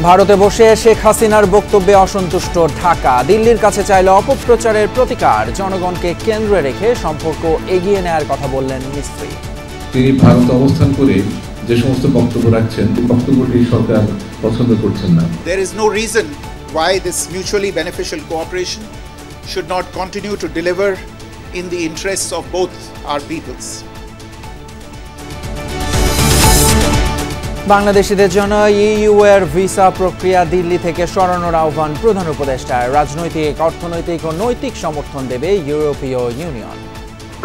ভারতে বসে শেখ হাসিনার বক্তব্যে অসন্তুষ্ট ঢাকা। দিল্লির কাছে চাইল অপপ্রচারের প্রতিকার। জনগণকে কেন্দ্রে রেখে সম্পর্ক এগিয়ে নেয়ার কথা বললেন মিস্ত্রি। তিনি ভারতে অবস্থান করে যে সমস্ত বক্তব্য রাখছেন, বক্তব্যটি সরকার পছন্দ করছেন না। There is no reason why this mutually beneficial cooperation should not continue to deliver in the interests of both our peoples. বাংলাদেশিদের জন্য ইইউ এর ভিসা প্রক্রিয়া দিল্লি থেকে সরানোর আহ্বান প্রধান উপদেষ্টার। রাজনৈতিক, অর্থনৈতিক ও নৈতিক সমর্থন দেবে ইউরোপীয় union.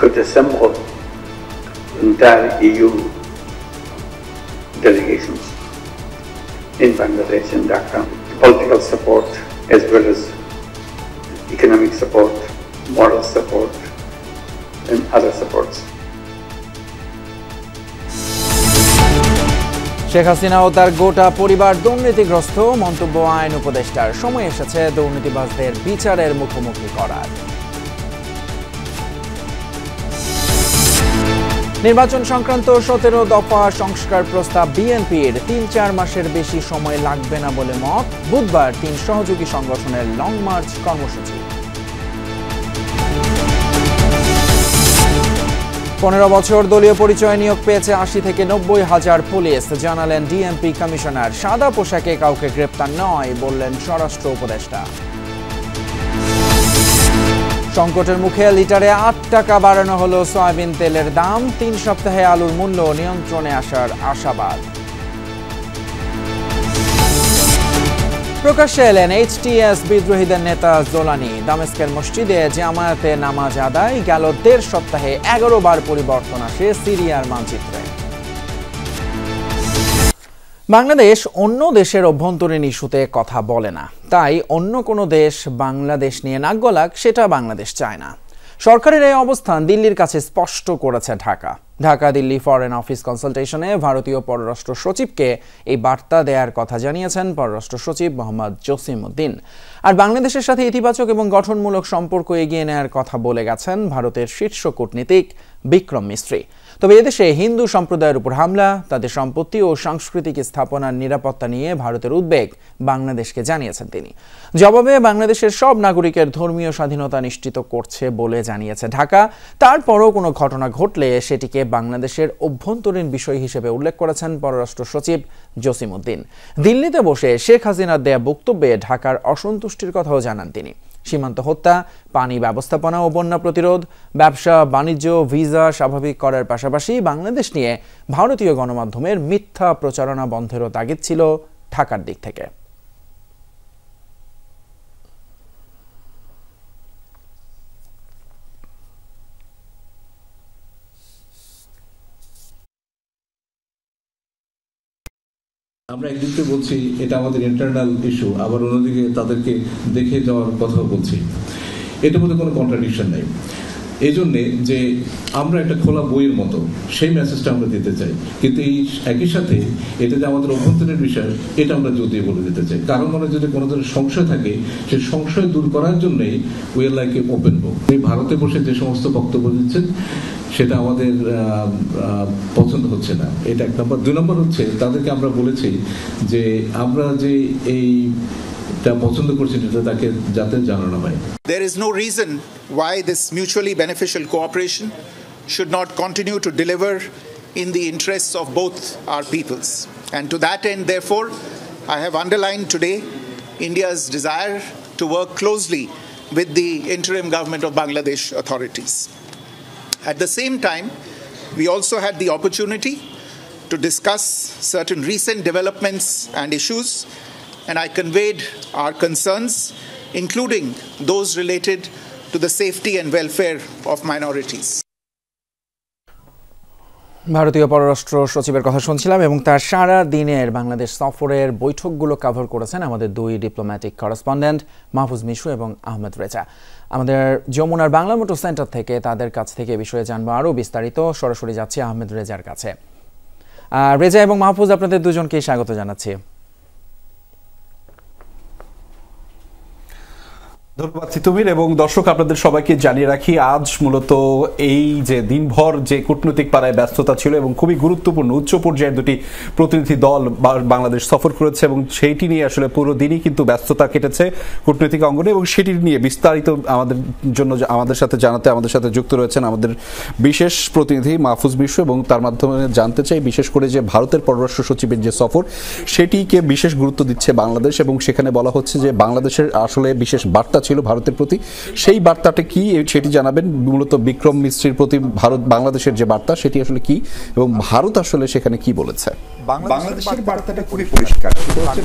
Could assemble entire EU delegations in Bangladesh and Dhaka. Political support as well as economic support, moral support and other supports. Sheikh Hasina ও তার গোটা পরিবার দুর্নীতিগ্রস্ত, মন্তব্য আইন উপদেষ্টার। সময় এসেছে দুর্নীতিবাজদের বিচারের মুখোমুখি করার। নির্বাচন সংক্রান্ত 17 দফা সংস্কার প্রস্তাব বিএনপির। 3-4 মাসের বেশি সময় লাগবে না বলে মত। বুধবার 3 সহযোগী সংগঠনের লং মার্চ কর্মসূচি। 15 বছর দলীয় পরিচয় নিয়োগ পেয়েছে 80 থেকে 90 হাজার পুলিশ, জানালেন ডিএমপি কমিশনার। সাদা পোশাকে কাউকে গ্রেপ্তার নয়, বললেন স্বরাষ্ট্র উপদেষ্টা। সংকটের মুখে লিটারে 8 টাকা বাড়ানো হলো সয়াবিন তেলের দাম। 3 সপ্তাহে আলুর মূল্য নিয়ন্ত্রণে আসার আশাবাদ। প্রকাশ্যে এলেন এইচটিএস বিদ্রোহীদের নেতা জোলানি। দামেস্কের মসজিদে জামায়াতে নামাজ আদায়। গেল 1.5 সপ্তাহে 11 বার পরিবর্তন আসে সিরিয়ার মানচিত্রে। বাংলাদেশ অন্য দেশের অভ্যন্তরীণ ইস্যুতে কথা বলে না, তাই অন্য কোনো দেশ বাংলাদেশ নিয়ে নাক গলাক সেটা বাংলাদেশ চায় না। সরকারের এই অবস্থান দিল্লির কাছে স্পষ্ট করেছে ঢাকা। ঢাকা দিল্লি ফরেন অফিস কনসালটেশনে ভারতীয় পররাষ্ট্র সচিবকে এই বার্তা দেওয়ার কথা জানিয়েছেন পররাষ্ট্র সচিব মোহাম্মদ জসিম উদ্দিন। আর বাংলাদেশের সাথে ইতিবাচক এবং গঠনমূলক সম্পর্ক এগিয়ে নেওয়ার কথা বলে গেছেন ভারতের শীর্ষ কূটনীতিক বিক্রম মিস্ত্রি। তবে এদেশে হিন্দু সম্প্রদায়ের উপর হামলা, তাদের সম্পত্তি ও সাংস্কৃতিক স্থাপনার নিরাপত্তা নিয়ে ভারতের উদ্বেগ বাংলাদেশকে জানিয়েছেন তিনি। জবাবে বাংলাদেশের সব নাগরিকের ধর্মীয় স্বাধীনতা নিশ্চিত করছে বলে জানিয়েছে ঢাকা। তারপরও কোনো ঘটনা ঘটলে সেটিকে বাংলাদেশের অভ্যন্তরীণ বিষয় হিসেবে উল্লেখ করেছেন পররাষ্ট্র সচিব জসিম উদ্দিন। দিল্লিতে বসে শেখ হাসিনার দেয়া বক্তব্যে ঢাকার অসন্তুষ্টির কথাও জানান তিনি। সীমান্ত হত্যা, পানি ব্যবস্থাপনা ও বন্যা প্রতিরোধ, ব্যবসা বাণিজ্য, ভিসা স্বাভাবিক করার পাশাপাশি বাংলাদেশ নিয়ে ভারতীয় গণমাধ্যমের মিথ্যা প্রচারণা বন্ধেরও তাগিদ ছিল ঢাকার দিক থেকে। আমরা একদিকে বলছি এটা আমাদের ইন্টারনাল ইস্যু, আবার অন্যদিকে তাদেরকে দেখে যাওয়ার কথাও বলছি। এটার মধ্যে কোনো কন্ট্রাডিকশন নেই। এই জন্যে যে আমরা একটা খোলা বইয়ের মতো সেই মেসেজটা আমরা দিতে চাই, কিন্তু এই একই সাথে এটা যে আমাদের অভ্যন্তরীণ বিষয় এটা আমরা যদি বলে দিতে চাই। কারণ মনে যদি কোনো ধরনের সংশয় থাকে সেই সংশয় দূর করার জন্যই we are like a open book. ভারতে বসে যে সমস্ত বক্তব্য দিচ্ছেন সেটা আমাদের পছন্দ হচ্ছে না, এটা 1 নম্বর। 2 নম্বর হচ্ছে তাদেরকে আমরা বলেছি যে আমরা যে এই পছন্দ করছি এটা তাকে যাতে জানানো হয়। There is no reason why this mutually beneficial cooperation should not continue to deliver in the interests of both our peoples. And to that end, therefore, I have underlined today India's desire to work closely with the interim government of Bangladesh authorities. At the same time, we also had the opportunity to discuss certain recent developments and issues, and I conveyed our concerns, including those related to the safety and welfare of minorities. ভারতীয় পররাষ্ট্র সচিবের কথা শুনছিলাম এবং তার সারা দিনের বাংলাদেশ সফরের বৈঠকগুলো cover করেছেন আমাদের 2 ডিপ্লোম্যাটিক করেসপন্ডেন্ট মাহফুজ মিশু এবং আহমেদ রেজা। আমাদের যমুনার বাংলা মোটর সেন্টার থেকে তাদের কাছ থেকে বিষয়ে জানবো আরও বিস্তারিত। সরাসরি যাচ্ছি আহমেদ রেজার কাছে। রেজা এবং মাহফুজ, আপনাদের দুজনকেই স্বাগত জানাচ্ছি। ধন্যবাদ তিতুমির। এবং দর্শক আপনাদের সবাইকে জানিয়ে রাখি, আজ মূলত এই যে দিনভর যে কূটনৈতিক পাড়ায় ব্যস্ততা ছিল এবং খুবই গুরুত্বপূর্ণ উচ্চ পর্যায়ের দুটি প্রতিনিধি দল বাংলাদেশ সফর করেছে এবং সেইটি নিয়ে আসলে পুরো দিনই কিন্তু ব্যস্ততা কেটেছে কূটনৈতিক অঙ্গনে, এবং সেটি নিয়ে বিস্তারিত আমাদের সাথে জানাতে আমাদের সাথে যুক্ত রয়েছেন আমাদের বিশেষ প্রতিনিধি মাহফুজ মিশু, এবং তার মাধ্যমে জানতে চাই বিশেষ করে যে ভারতের পররাষ্ট্র সচিবের যে সফর সেটিকে বিশেষ গুরুত্ব দিচ্ছে বাংলাদেশ, এবং সেখানে বলা হচ্ছে যে বাংলাদেশের আসলে বিশেষ বার্তা ছিল ভারতের প্রতি, সেই বার্তাটা কি সেটি জানাবেন। মূলত বিক্রম মিস্ত্রির প্রতি বাংলাদেশের যে বার্তা সেটি আসলে কি, এবং ভারত আসলে সেখানে কি বলেছে। বাংলাদেশের বার্তাটা খুবই পরিষ্কার,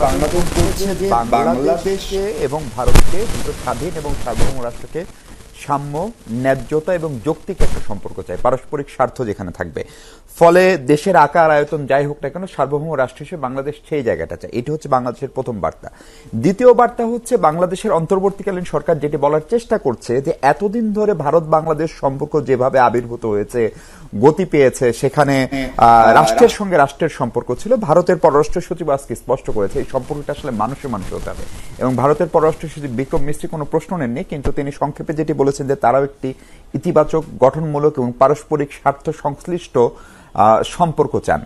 বাংলাদেশ বলছে যে বাংলাদেশে এবং ভারতকে দুটো স্বাধীন এবং সার্বভৌম রাষ্ট্রকে সাম্য, ন্যায্যতা এবং যৌক্তিক একটা সম্পর্ক চাই, পারস্পরিক স্বার্থ যেখানে থাকবে। ফলে দেশের আকার আয়তন যাই হোক না কেন, সার্বভৌম রাষ্ট্র হিসেবে বাংলাদেশ সেই জায়গাটা চায়। এটি হচ্ছে বাংলাদেশের প্রথম বার্তা। দ্বিতীয় বার্তা হচ্ছে বাংলাদেশের অন্তর্বর্তীকালীন সরকার যেটি বলার চেষ্টা করছে যে এতদিন ধরে ভারত বাংলাদেশ সম্পর্ক যেভাবে আবির্ভূত হয়েছে, গতি পেয়েছে, সেখানে রাষ্ট্রের সঙ্গে রাষ্ট্রের সম্পর্ক ছিল। ভারতের পররাষ্ট্র সচিব আজকে স্পষ্ট করেছে এই সম্পর্কটা আসলে মানুষে মানুষে হতে হবে, এবং ভারতের পররাষ্ট্র সচিব বিক্রম মিস্ত্রি কোনো প্রশ্ন নেননি, কিন্তু তিনি সংক্ষেপে যেটি বলেছেন যে তারাও একটি ইতিবাচক, গঠনমূলক এবং পারস্পরিক স্বার্থ সংশ্লিষ্ট সম্পর্ক চান।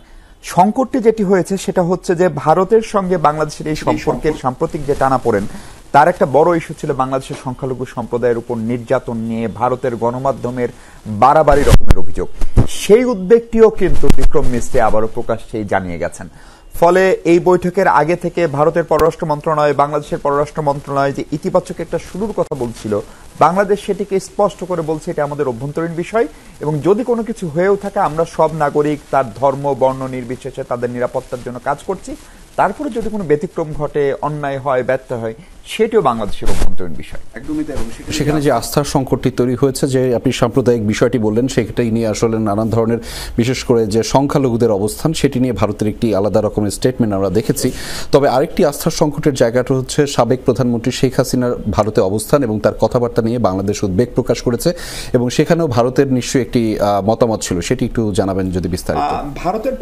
সংকটটি যেটি হয়েছে সেটা হচ্ছে যে ভারতের সঙ্গে বাংলাদেশের এই সম্পর্কের সাম্প্রতিক যে টানাপোড়েন, তার একটা বড় ইস্যু ছিল বাংলাদেশের সংখ্যালঘু সম্প্রদায়ের উপর নির্যাতন নিয়ে ভারতের গণমাধ্যমের বাড়াবাড়ি রকমের অভিযোগ। সেই উদ্বেগটিও কিন্তু বিক্রম মিস্ত্রি আবারও প্রকাশ্যে জানিয়ে গেছেন। ফলে এই বৈঠকের আগে থেকে ভারতের পররাষ্ট্র মন্ত্রণালয়, বাংলাদেশের পররাষ্ট্র মন্ত্রণালয় যে ইতিবাচক একটা শুরুর কথা বলছিল, বাংলাদেশ সেটিকে স্পষ্ট করে বলছে এটা আমাদের অভ্যন্তরীণ বিষয়, এবং যদি কোনো কিছু হয়েও থাকে আমরা সব নাগরিক তার ধর্ম বর্ণ নির্বিশেষে তাদের নিরাপত্তার জন্য কাজ করছি। তারপরে যদি কোনো ব্যতিক্রম ঘটে, অন্যায় হয়, ব্যর্থ হয়, সেটিও বাংলাদেশের অভ্যন্তরীণ বিষয়। সেখানে যে আস্থার সংকটটি তৈরি হয়েছে, যে আপনি সাম্প্রদায়িক বিষয়টি বললেন, সেটাই নিয়ে আসলে নানান ধরনের, বিশেষ করে যে সংখ্যালঘুদের অবস্থান, সেটি নিয়ে ভারতের একটি আলাদা রকমের স্টেটমেন্ট আমরা দেখেছি। তবে আরেকটি আস্থার সংকটের জায়গাটা হচ্ছে সাবেক প্রধানমন্ত্রী শেখ হাসিনার ভারতে অবস্থান এবং তার কথাবার্তা নিয়ে বাংলাদেশ উদ্বেগ প্রকাশ করেছে, এবং সেখানেও ভারতের নিশ্চয়ই একটি মতামত ছিল, সেটি একটু জানাবেন যদি বিস্তারিত। ভারতের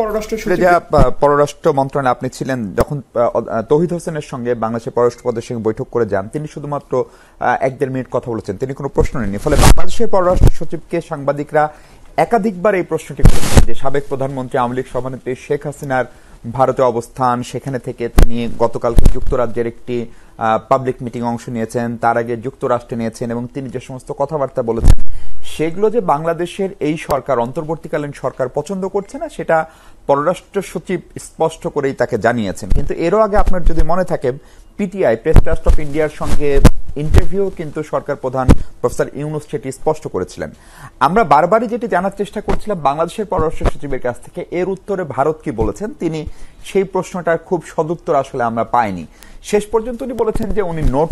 পররাষ্ট্র মন্ত্রণালয়ে আপনি ছিলেন যখন তৌহিদ হোসেনের সঙ্গে বাংলাদেশের পররাষ্ট্র উপদেষ্টার সঙ্গে বৈঠক করে যান, তিনি শুধুমাত্র 1-1.5 মিনিট কথা বলেছেন, তিনি কোনো প্রশ্ন নেননি। ফলে বাংলাদেশের পররাষ্ট্র সচিবকে সাংবাদিকরা একাধিকবার এই প্রশ্নটি করেছেন যে সাবেক প্রধানমন্ত্রী আওয়ামী লীগ সভানেত্রী শেখ হাসিনার ভারতে অবস্থান, সেখানে থেকে তিনি গতকালকে যুক্তরাজ্যের একটি পাবলিক মিটিং অংশ নিয়েছেন, তার আগে যুক্তরাষ্ট্রে নিয়েছেন, এবং তিনি যে সমস্ত কথাবার্তা বলেছেন সেগুলো যে বাংলাদেশের এই সরকার, অন্তর্বর্তীকালীন সরকার পছন্দ করছে না, সেটা পররাষ্ট্র সচিব স্পষ্ট করেই তাকে জানিয়েছেন। কিন্তু এরও আগে আপনার যদি মনে থাকে, পিটিআই, প্রেস ট্রাস্ট অফ ইন্ডিয়ার সঙ্গে ইন্টারভিউ কিন্তু সরকার প্রধান প্রফেসর ইউনূস সেটি স্পষ্ট করেছিলেন। আমরা বারবারই যেটি জানার চেষ্টা করছিলাম বাংলাদেশের পররাষ্ট্র সচিবের কাছ থেকে, এর উত্তরে ভারত কি বলেছেন, তিনি সেই প্রশ্নটার খুব সদুত্তর আসলে আমরা পাইনি। শেষ পর্যন্ত উনি বলেছেন যে উনি নোট,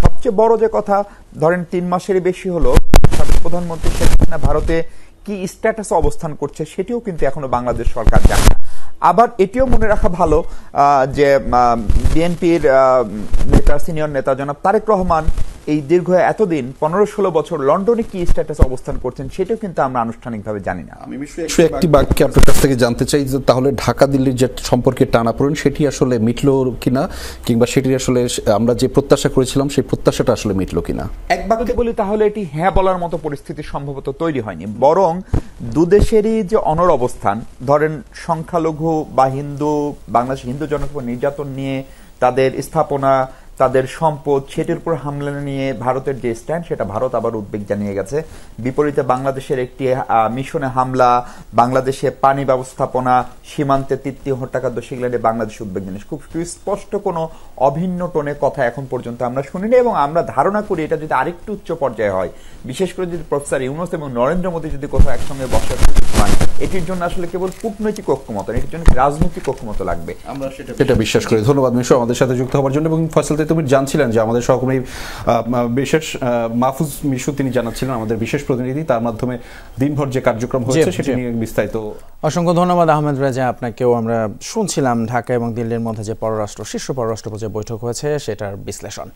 সবচেয়ে বড় যে কথা, ধরেন 3 মাসেরই বেশি হলো সাবেক প্রধানমন্ত্রী শেখ হাসিনা ভারতে কি স্ট্যাটাসে অবস্থান করছে সেটিও কিন্তু এখনো বাংলাদেশ সরকার জানে না। আবার এটিও মনে রাখা ভালো যে বিএনপির নেতা, সিনিয়র নেতা জনাব তারেক রহমান এই দীর্ঘ এতদিন 15-16 বছর লন্ডনে কি স্ট্যাটাসে অবস্থান করছেন সেটাও কিন্তু আমরা আনুষ্ঠানিকভাবে জানি না। আমি একটি বাক্যে আপনার কাছ থেকে জানতে চাই যে তাহলে ঢাকা দিল্লির যে সম্পর্কে টানাপোড়েন সেটি আসলে মিটল কিনা, কিংবা সেটি আসলে আমরা যে প্রত্যাশা করেছিলাম সেই প্রত্যাশাটা আসলে মিটল কিনা। এক বাক্যে বলি তাহলে এটি হ্যাঁ বলার মতো পরিস্থিতি সম্ভবত তৈরি হয়নি, বরং দুদেশেরই যে অনর অবস্থান, ধরেন সংখ্যালঘু বা হিন্দু, বাংলাদেশ হিন্দু জনগণ নির্যাতন নিয়ে তাদের স্থাপনা, তাদের সম্পদ, সেটির উপর হামলা নিয়ে ভারতের যে স্ট্যান্ড, সেটা ভারত আবার উদ্বেগ জানিয়ে গেছে। বিপরীতে বাংলাদেশের একটি মিশনে হামলা, বাংলাদেশে পানি ব্যবস্থাপনা, সীমান্তে 33 হত্যাকাণ্ড, সেগুলো নিয়ে বাংলাদেশ উদ্বেগ জানিয়েছে। খুব সুস্পষ্ট কোনো অভিন্ন টোনে কথা এখন পর্যন্ত আমরা শুনিনি, এবং আমরা ধারণা করি এটা যদি আরেকটু উচ্চ পর্যায়ে হয়, বিশেষ করে যদি প্রফেসর ইউনূস এবং নরেন্দ্র মোদী যদি কোথাও একসঙ্গে বসার পান, এটির জন্য আসলে কেবল কূটনৈতিক ঐক্যমত, এটির জন্য রাজনৈতিক ঐক্যমত লাগবে, আমরা সেটা বিশ্বাস করি। ধন্যবাদ মিশু আমাদের সাথে যুক্ত হওয়ার জন্য। এবং ফয়সাল, তুমি জানছিলেন যে আমাদের সহকর্মী বিশেষ মাহফুজ মিশু তিনি জানাচ্ছিলেন আমাদের বিশেষ প্রতিনিধি, তার মাধ্যমে দিনভর যে কার্যক্রম হয়েছে সেটি নিয়ে বিস্তারিত। অসংখ্য ধন্যবাদ আহমেদ রাজা আপনাকেও। আমরা শুনছিলাম ঢাকা এবং দিল্লির মধ্যে যে শীর্ষ পররাষ্ট্র পর্যায়ে বৈঠক হয়েছে সেটার বিশ্লেষণ।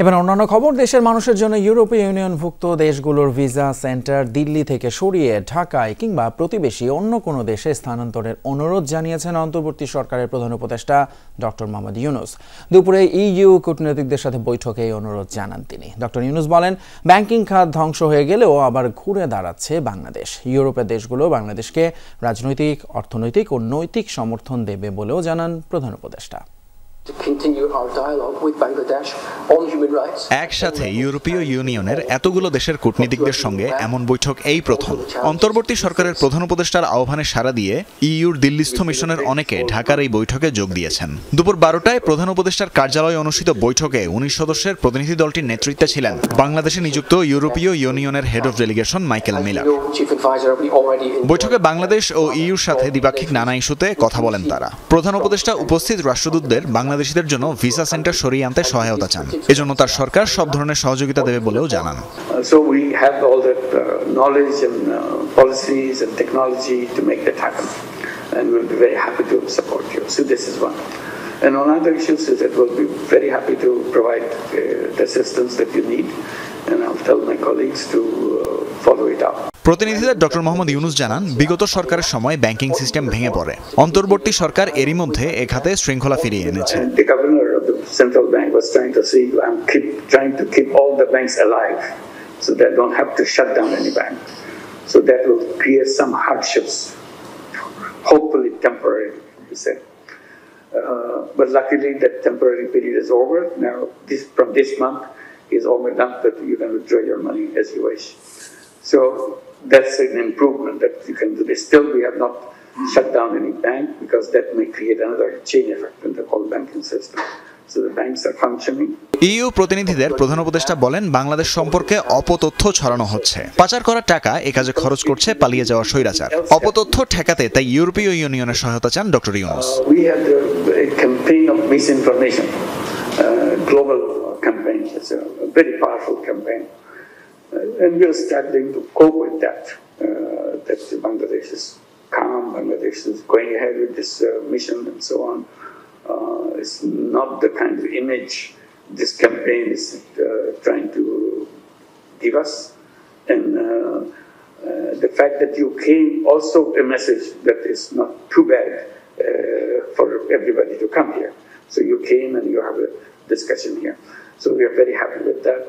এবার অন্যান্য খবর, দেশের মানুষের জন্য ইউরোপীয় ইউনিয়নভুক্ত দেশগুলোর ভিসা সেন্টার দিল্লি থেকে সরিয়ে ঢাকায় কিংবা প্রতিবেশী অন্য কোনো দেশে স্থানান্তরের অনুরোধ জানিয়েছেন অন্তর্বর্তী সরকারের প্রধান উপদেষ্টা ডক্টর মোহাম্মদ ইউনূস। দুপুরে ইইউ কূটনীতিকদের সাথে বৈঠকে এই অনুরোধ জানান তিনি। ডক্টর ইউনূস বলেন, ব্যাংকিং খাত ধ্বংস হয়ে গেলেও আবার ঘুরে দাঁড়াচ্ছে বাংলাদেশ। ইউরোপের দেশগুলো বাংলাদেশকে রাজনৈতিক, অর্থনৈতিক ও নৈতিক সমর্থন দেবে বলেও জানান প্রধান উপদেষ্টা। একসাথে ইউরোপীয় ইউনিয়নের এতগুলো দেশের কূটনীতিকদের সঙ্গে এমন বৈঠক এই প্রথম। অন্তর্বর্তী সরকারের প্রধান উপদেষ্টার আহ্বানে সাড়া দিয়ে ইইউর দিল্লিস্থ মিশনের অনেকে ঢাকার এই বৈঠকে যোগ দিয়েছেন। দুপুর 12টায় প্রধান উপদেষ্টার কার্যালয়ে অনুষ্ঠিত বৈঠকে 19 সদস্যের প্রতিনিধি দলটির নেতৃত্বে ছিলেন বাংলাদেশে নিযুক্ত ইউরোপীয় ইউনিয়নের head of delegation Michael Miller. বৈঠকে বাংলাদেশ ও ইইউর সাথে দ্বিপাক্ষিক নানা ইস্যুতে কথা বলেন তারা। প্রধান উপদেষ্টা উপস্থিত রাষ্ট্রদূতদের বাংলাদেশিদের জন্য ভিসা সেন্টার সরিয়ে আনতে সহায়তা চান। এজন্য তার সরকার সব ধরনের সহযোগিতা দেবে বলেও জানান। So we have all that knowledge and policies and technology to make that happen, and we'll be very happy to support you. So this is one. And on other issues is that we'll be very happy to provide the assistance that you need, and I'll tell my colleagues to follow it up. প্রতিনিধিদের doctor Mohammad Yunus জানান, বিগত সরকারের সময় banking system ভেঙে পড়ে। অন্তর্বর্তী সরকার এরই মধ্যে এ খাতে শৃঙ্খলা ফিরিয়ে এনেছে। The governor of the central bank was trying to keep all the banks alive, so they don't have to shut down any bank. So that will create some hardships, hopefully temporary, he said. But luckily that temporary period is over. Now from this month is over enough that you can withdraw your money as you wish. So that's an improvement that you can do this. Still, we have not shut down any bank because that may create another chain effect in the whole banking system. So the banks are functioning. EU প্রতিনিধিদের প্রধান উপদেষ্টা বলেন, বাংলাদেশ সম্পর্কে অপতথ্য ছড়ানো হচ্ছে। পাচার করা টাকা এ কাজে খরচ করছে পালিয়ে যাওয়া স্বৈরাচার। অপতথ্য ঠেকাতে তাই ইউরোপীয় ইউনিয়নের সহায়তা চান doctor Yunus. We had a campaign of misinformation, global campaign. It's a very powerful campaign. And we are struggling to cope with that. That Bangladesh is calm, Bangladesh is going ahead with this mission and so on. It's not the kind of image this campaign is trying to give us. And the fact that you came also a message that is not too bad for everybody to come here. So you came and you have a discussion here. So we are very happy with that.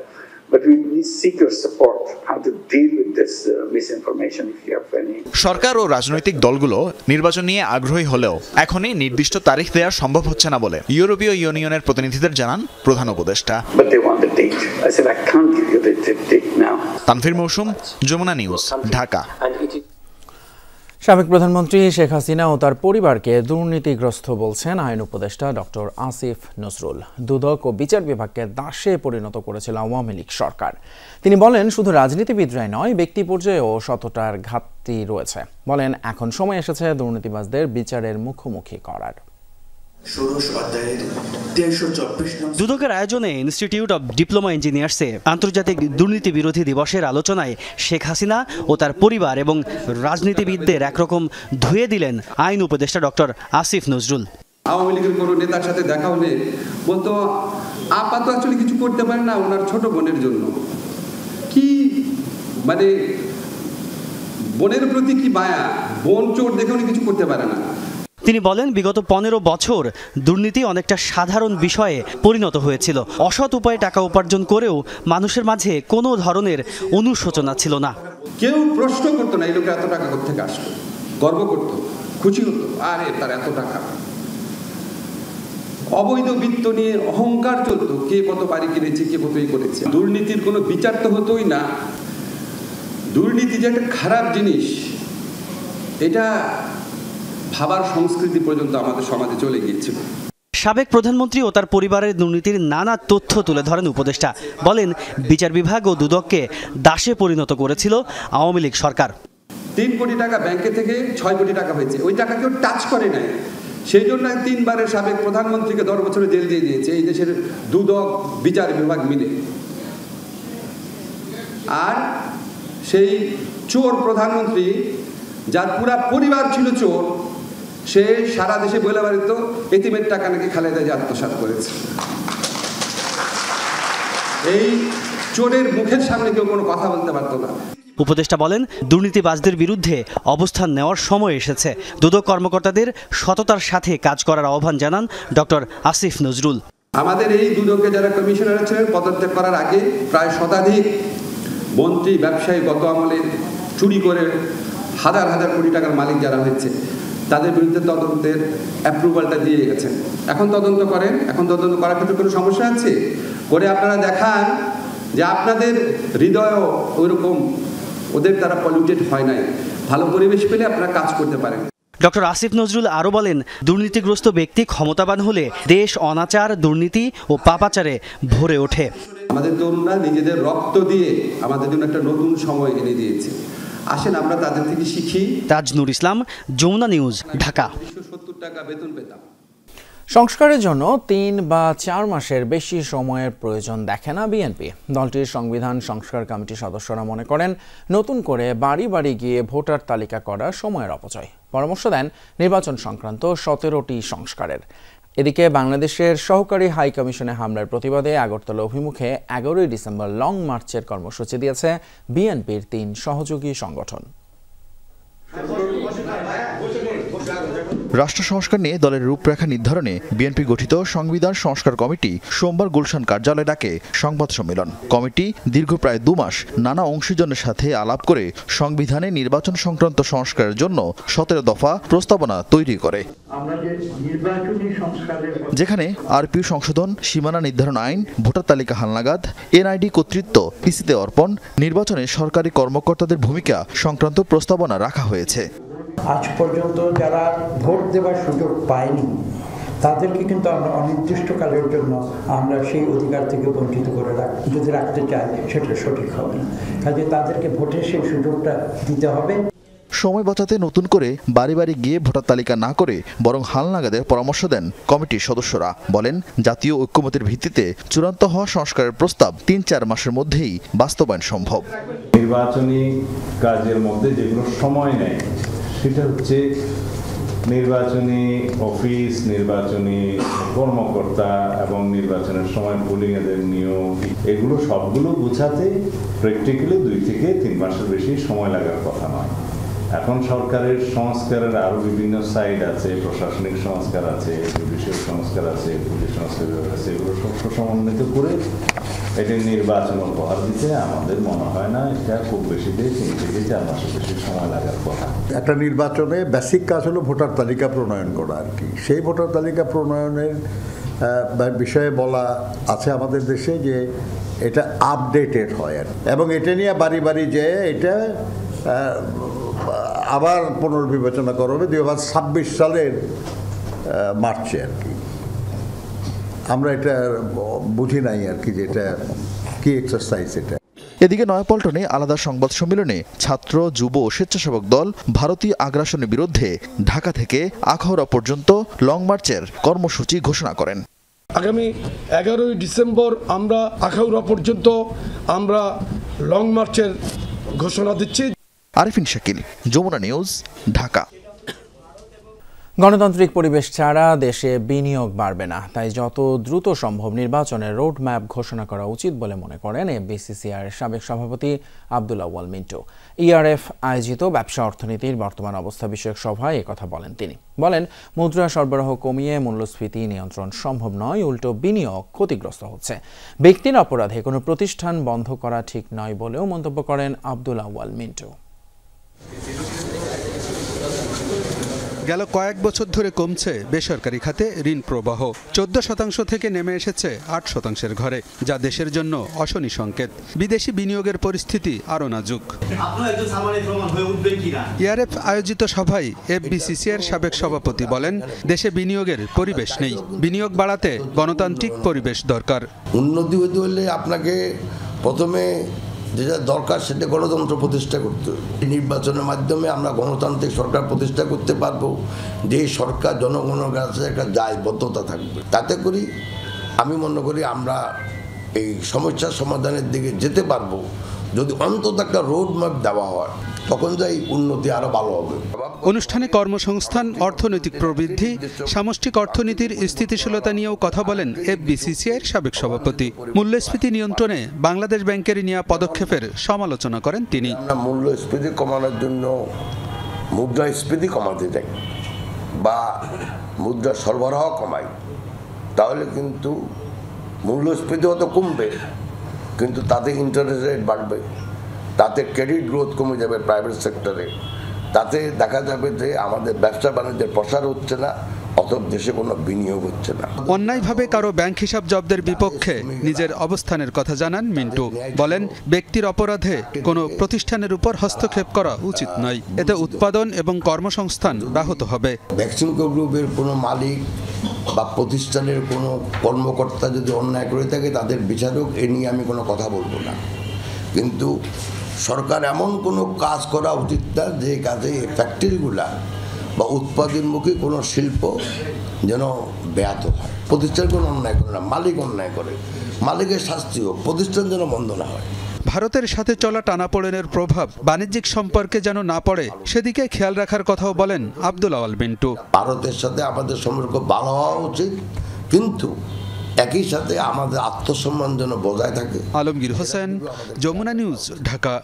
But we need seek your support how to deal with this misinformation if you have any. সরকার ও রাজনৈতিক দলগুলো নির্বাচন নিয়ে আগ্রহী হলেও এখনই নির্দিষ্ট তারিখ দেওয়া সম্ভব হচ্ছে না বলে ইউরোপীয় ইউনিয়নের প্রতিনিধিদের জানান প্রধান উপদেষ্টা। But they want the date. I said I can't give you the date now. Tanvir মৌসুম, যমুনা নিউজ, ঢাকা। সাবেক প্রধানমন্ত্রী শেখ হাসিনা ও তার পরিবারকে দুর্নীতিগ্রস্ত বলছেন আইন উপদেষ্টা ডক্টর আসিফ নজরুল। দুদক ও বিচার বিভাগকে দাসে পরিণত করেছিল আওয়ামী লীগ সরকার। তিনি বলেন, শুধু রাজনীতিবিদরাই নয়, ব্যক্তি পর্যায়েও সততার ঘাটতি রয়েছে। বলেন, এখন সময় এসেছে দুর্নীতিবাজদের বিচারের মুখোমুখি করার। দুদকের আয়োজনে ইনস্টিটিউট অব ডিপ্লোমা ইঞ্জিনিয়ার্সে আন্তর্জাতিক দুর্নীতি বিরোধী দিবসের আলোচনায় শেখ হাসিনা ও তার পরিবার এবং রাজনীতিবিদদের একরকম ধুয়ে দিলেন আইন উপদেষ্টা ডক্টর আসিফ নজরুল। আওয়ামী লীগের কোনো নেতার সাথে দেখা হলে বলতো, আপা তো অ্যাকচুয়ালি কিছু করতে পারে না ওনার ছোট বোনের জন্য। কি মানে বোনের প্রতি কি মায়া, বোন চোর দেখে উনি কিছু করতে পারে না। তিনি বলেন, বিগত 15 বছর দুর্নীতি অনেকটা সাধারণ বিষয়ে পরিণত হয়েছিল। অসৎ উপায়ে টাকা উপার্জন করেও মানুষের মাঝে কোনো ধরনের অনুশোচনা ছিল না। কেউ প্রশ্ন করতো না এই লোকের এত টাকা কোথা থেকে আসলো, গর্ব করতো, খুশি হতো, আরে তার এত টাকা। অবৈধ বৃত্ত নিয়ে অহংকার চলতো, কে কত বাড়ি কিনেছে, কে কত করেছে। দুর্নীতির কোনো বিচার তো হতোই না। দুর্নীতি যে একটা খারাপ জিনিস, এটা ভাবার সংস্কৃতি পর্যন্ত আমাদের সমাজে চলে গিয়েছিল। সাবেক প্রধানমন্ত্রী ও তার পরিবারের দুর্নীতির নানা তথ্য তুলে ধরেন উপদেষ্টা। বলেন, বিচার বিভাগ ও দুদককে দাসে পরিণত করেছিল আওয়ামী লীগ সরকার। 3 কোটি টাকা ব্যাংকে থেকে 6 কোটি টাকা হয়েছে, ওই টাকা কেউ টাচ করে নাই। সেই জন্য 3 বারের সাবেক প্রধানমন্ত্রীকে 10 বছরের জেল দিয়ে দিয়েছে এই দেশের দুদক বিচার বিভাগ মিলে। আর সেই চোর প্রধানমন্ত্রী, যার পুরা পরিবার ছিল চোর, সে সারা দেশে বলে বেড়াতো এতিমের টাকা নাকি খালেদা জিয়া আত্মসাৎ করেছে। এই চোরের মুখের সামনে কেউ কোনো কথা বলতে পারতো না। উপদেষ্টা বলেন, দুর্নীতিবাজদের বিরুদ্ধে অবস্থান নেওয়ার সময় এসেছে। দুদক কর্মকর্তাদের সততার সাথে কাজ করার আহ্বান জানান ডক্টর আসিফ নজরুল। আমাদের এই দুদকে যারা কমিশনার ছিলেন পদত্যাগ করার আগে প্রায় শতাধিক মন্ত্রী, ব্যবসায়ী গত আমলে চুরি করে হাজার হাজার কোটি টাকার মালিক যারা হয়েছে তাদের বিরুদ্ধে তদন্তের অ্যাপ্রুভালটা দিয়ে গেছেন। এখন তদন্ত করেন। এখন তদন্ত করার ক্ষেত্রে কোনো সমস্যা আছে? করে আপনারা দেখান যে আপনাদের হৃদয়ও ওইরকম ওদের দ্বারা পলিউটেড হয় নাই। ভালো পরিবেশ পেলে আপনারা কাজ করতে পারেন। ডক্টর আসিফ নজরুল আরও বলেন, দুর্নীতিগ্রস্ত ব্যক্তি ক্ষমতাবান হলে দেশ অনাচার, দুর্নীতি ও পাপাচারে ভরে ওঠে। আমাদের তরুণরা নিজেদের রক্ত দিয়ে আমাদের জন্য একটা নতুন সময় এনে দিয়েছে। আসেন আমরা তাদের থেকে শিখি। তাজনুর ইসলাম, যমুনা নিউজ, ঢাকা। 170 টাকা বেতন পেতাম। সংস্কারের জন্য 3 বা 4 মাসের বেশি সময়ের প্রয়োজন দেখে না বিএনপি। দলটির সংবিধান সংস্কার কমিটির সদস্যরা মনে করেন, নতুন করে বাড়ি বাড়ি গিয়ে ভোটার তালিকা করা সময়ের অপচয়। পরামর্শ দেন নির্বাচন সংক্রান্ত 17টি সংস্কারের। এদিকে বাংলাদেশের সহকারী হাই কমিশনে হামলার প্রতিবাদে আগরতলা অভিমুখে 11ই ডিসেম্বর লং মার্চের কর্মসূচি দিয়েছে বিএনপির 3 সহযোগী সংগঠন। রাষ্ট্র সংস্কার নিয়ে দলের রূপরেখা নির্ধারণে বিএনপি গঠিত সংবিধান সংস্কার কমিটি সোমবার গুলশান কার্যালয়ে ডাকে সংবাদ সম্মেলন। কমিটি দীর্ঘ প্রায় 2 মাস নানা অংশীজনের সাথে আলাপ করে সংবিধানে নির্বাচন সংক্রান্ত সংস্কারের জন্য 17 দফা প্রস্তাবনা তৈরি করে, যেখানে আরপিও সংশোধন, সীমানা নির্ধারণ আইন, ভোটার তালিকা হালনাগাদ, এনআইডি কর্তৃত্ব পিসিতে অর্পণ, নির্বাচনে সরকারি কর্মকর্তাদের ভূমিকা সংক্রান্ত প্রস্তাবনা রাখা হয়েছে। আজ পর্যন্ত যারা ভোট দেওয়ার সুযোগ পায়নি তাদেরকে কিন্তু আমরা অনির্দিষ্টকালের জন্য আমরা সেই অধিকার থেকে বঞ্চিত করে যদি রাখতে চাই সেটা সঠিক হবে না। কাজে তাদেরকে ভোটের সেই সুযোগটা দিতে হবে। সময় বাঁচাতে নতুন করে বাড়ি বাড়ি গিয়ে ভোটার তালিকা না করে বরং হালনাগাদের পরামর্শ দেন কমিটির সদস্যরা। বলেন, জাতীয় ঐক্যমতের ভিত্তিতে চূড়ান্ত হওয়া সংস্কারের প্রস্তাব 3-4 মাসের মধ্যেই বাস্তবায়ন সম্ভব। নির্বাচনী কাজের মধ্যে যেগুলো সময় নেয় সেটা হচ্ছে নির্বাচনী অফিস, নির্বাচনী কর্মকর্তা এবং নির্বাচনের সময় পোলিং এদের নিয়োগ, এগুলো সবগুলো গুছাতে প্র্যাকটিক্যালি 2 থেকে 3 মাসের বেশি সময় লাগার কথা নয়। এখন সরকারের সংস্কারের আরো বিভিন্ন সাইড আছে, প্রশাসনিক সংস্কার আছে, জুডিশিয়াল সংস্কার আছে, পুলিশ সংস্কার আছে, এগুলো সব সমন্বিত করে এটা নির্বাচন উপহার দিতে আমাদের মনে হয় না এটা খুব বেশি 3 থেকে 4 মাসের বেশি সময় লাগার কথা। একটা নির্বাচনে বেসিক কাজ হলো ভোটার তালিকা প্রণয়ন করা আর কি। সেই ভোটার তালিকা প্রণয়নের বিষয়ে বলা আছে আমাদের দেশে যে এটা আপডেটেড হয় এবং এটা নিয়ে বাড়ি বাড়ি যেয়ে এটা আবার পুনর্বিবেচনা করা হবে 2026 সালের মার্চে আর কি। আমরা এটা বুঝি নাই আর কি যে এটা কি এক্সারসাইজ এটা। এদিকে নয়াপল্টনে আলাদা সংবাদ সম্মেলনে ছাত্র, যুব ও স্বেচ্ছাসেবক দল ভারতীয় আগ্রাসনের বিরুদ্ধে ঢাকা থেকে আখাউড়া পর্যন্ত লং মার্চের কর্মসূচি ঘোষণা করেন। আগামী 11ই ডিসেম্বর আমরা আখাউড়া পর্যন্ত আমরা লং মার্চের ঘোষণা দিচ্ছি। আরিফিন শাকিল, যমুনা নিউজ, ঢাকা। গণতান্ত্রিক পরিবেশ ছাড়া দেশে বিনিয়োগ বাড়বে না, তাই যত দ্রুত সম্ভব নির্বাচনের রোড ম্যাপ ঘোষণা করা উচিত বলে মনে করেন এফবিসিসিআর সাবেক সভাপতি আব্দুল আউয়াল মিন্টু। ইআরএফ আয়োজিত ব্যবসা অর্থনীতির বর্তমান অবস্থা বিষয়ক সভায় একথা বলেন তিনি। বলেন, মুদ্রা সরবরাহ কমিয়ে মূল্যস্ফীতি নিয়ন্ত্রণ সম্ভব নয়, উল্টো বিনিয়োগ ক্ষতিগ্রস্ত হচ্ছে। ব্যক্তির অপরাধে কোনো প্রতিষ্ঠান বন্ধ করা ঠিক নয় বলেও মন্তব্য করেন আব্দুল আউয়াল মিন্টু। গেল কয়েক বছর ধরে কমছে বেসরকারি খাতে ঋণ প্রবাহ। 14% থেকে নেমে এসেছে 8%-এর ঘরে, যা দেশের জন্য অশনি সংকেত। বিদেশি বিনিয়োগের পরিস্থিতি আরও নাজুক। ইআরএফ আয়োজিত সভায় এফবিসিসিআর সাবেক সভাপতি বলেন, দেশে বিনিয়োগের পরিবেশ নেই, বিনিয়োগ বাড়াতে গণতান্ত্রিক পরিবেশ দরকার। উন্নতি হতে হলে আপনাকে প্রথমে যেটা দরকার সেটা গণতন্ত্র প্রতিষ্ঠা করতে হবে। নির্বাচনের মাধ্যমে আমরা গণতান্ত্রিক সরকার প্রতিষ্ঠা করতে পারবো, যে সরকার জনগণের কাছে একটা দায়বদ্ধতা থাকবে। তাতে করি আমি মনে করি আমরা এই সমস্যার সমাধানের দিকে যেতে পারবো। যদি অন্তত একটা রোড ম্যাপ দেওয়া হয় তখন যাই উন্নতি আরো ভালো হবে। অনুষ্ঠানে কর্মসংস্থান, অর্থনৈতিক প্রবৃদ্ধি, সামষ্টিক অর্থনীতির স্থিতিশীলতা নিয়েও কথা বলেন এফবিসিসিআইয়ের সাবেক সভাপতি। মূল্যস্ফীতি নিয়ন্ত্রণে বাংলাদেশ ব্যাংকের নেওয়া পদক্ষেপের সমালোচনা করেন তিনি। আমরা মূল্যস্ফীতি কমানোর জন্য মুদ্রাস্ফীতি কমাতে চাই বা মুদ্রা সরবরাহ কমাই, তাহলে কিন্তু মূল্যস্ফীতি হয়তো কমবে, কিন্তু তাতে ইন্টারেস্ট রেট বাড়বে, তাতে ক্রেডিট গ্রোথ কমে যাবে প্রাইভেট সেক্টরে, তাতে দেখা যাবে যে আমাদের ব্যবসা বাণিজ্যের প্রসার হচ্ছে না, অতএব দেশে কোনো বিনিয়োগ হচ্ছে না। অন্যায়ভাবে কারো ব্যাংক হিসাব জব্দের বিপক্ষে নিজের অবস্থানের কথা জানান মিন্টু। বলেন, ব্যক্তির অপরাধে কোনো প্রতিষ্ঠানের উপর হস্তক্ষেপ করা উচিত নয়, এতে উৎপাদন এবং কর্মসংস্থান ব্যাহত হবে। ভ্যাকসিনকো গ্রুপের কোনো মালিক বা প্রতিষ্ঠানের কোনো কর্মকর্তা যদি অন্যায় করে থাকে তাদের বিচারক, এ নিয়ে আমি কোনো কথা বলবো না, কিন্তু সরকার এমন কোনো কাজ করা উচিত না যে কাজে ফ্যাক্টরিগুলা বা উৎপাদনমুখী কোনো শিল্প যেন ব্যাহত হয়। প্রতিষ্ঠান কোনো অন্যায় করে না, মালিক অন্যায় করে, মালিকের শাস্তি হোক, প্রতিষ্ঠান যেন বন্ধ না হয়। ভারতের সাথে চলা টানাপোড়েনের প্রভাব বাণিজ্যিক সম্পর্কে যেন না পড়ে সেদিকে খেয়াল রাখার কথাও বলেন আব্দুল আওয়াল মিন্টু। ভারতের সাথে আমাদের সম্পর্ক ভালো হওয়া উচিত, কিন্তু একই সাথে আমাদের আত্মসম্মান যেন বজায় থাকে। আলমগীর হোসেন, যমুনা নিউজ, ঢাকা।